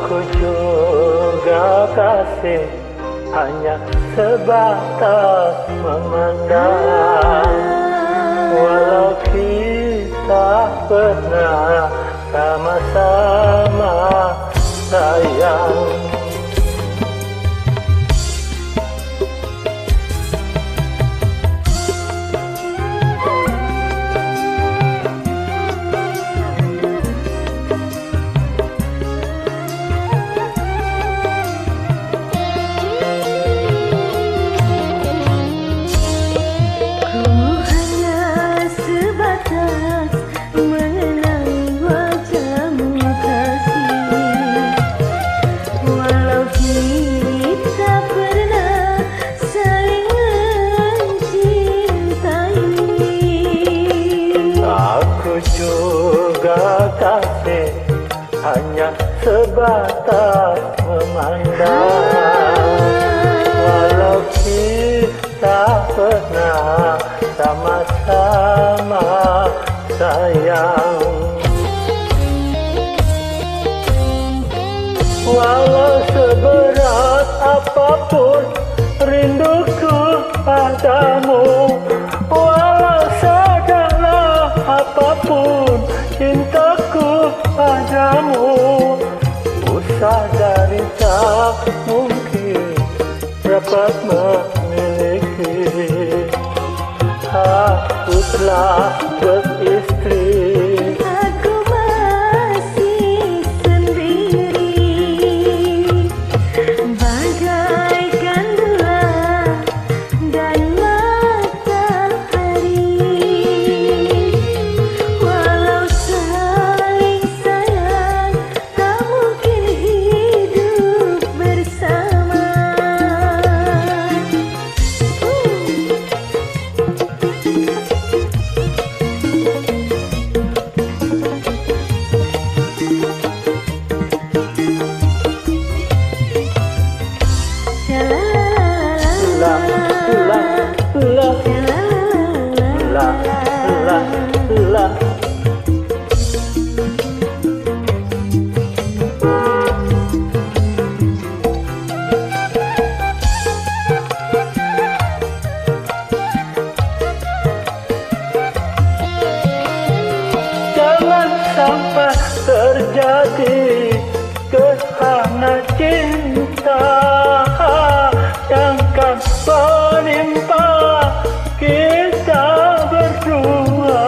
Aku juga kasih hanya sebatas memandang, walau kita pernah sama-sama sayang. Juga kasih hanya sebatas memandang, walau kita pernah sama-sama sayang. Walau seberat apapun rinduku padamu, walau segala apapun cintaku padamu, ku sadari tak mungkin dapat memiliki. Aku telah beristri, aku masih sendiri, bagaikan bulan dan matahari. Walau saling sayang, tak mungkin hidup bersama. Jangan sampai terjadi gerhana cinta yang akan menimpa kita berdua.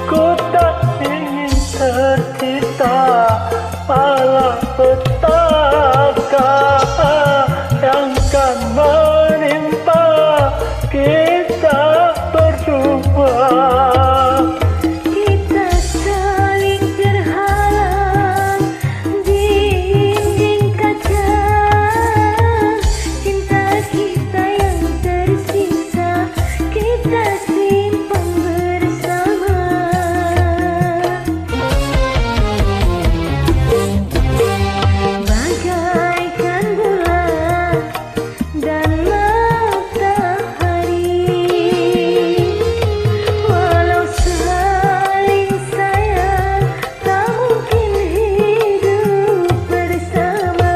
Ku tak ingin tercipta malapetaka yang akan menimpa kita berdua. Kita saling terhalang di dinding kaca, cinta kita yang tersisa kita simpan bersama. Bagaikan bulan dan matahari, walau saling sayang, tak mungkin hidup bersama.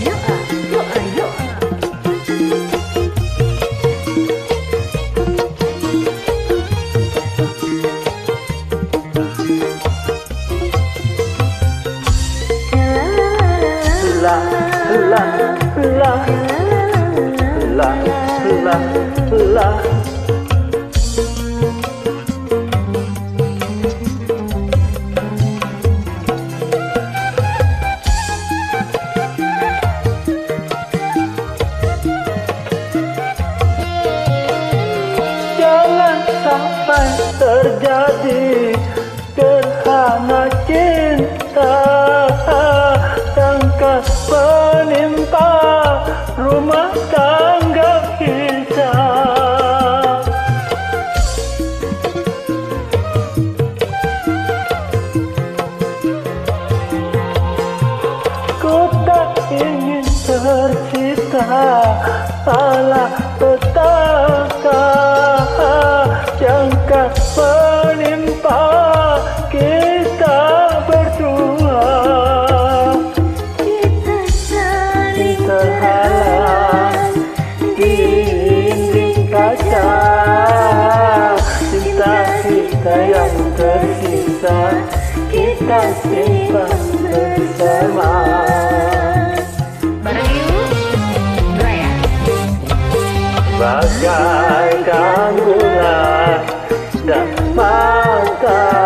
Doa, doa, doa. La la la la la la. Jangan sampai terjadi gerhana cinta yang akan menimpa rumah tangga kita. Ku tak ingin tercipta ala petaka yang akan menimpa kita berdua. Kita saling Terhalang di dinding kaca, cinta kita yang tersisa kita simpan bersama. bareng yuk. Raya. Bagaikan bulan dan matahari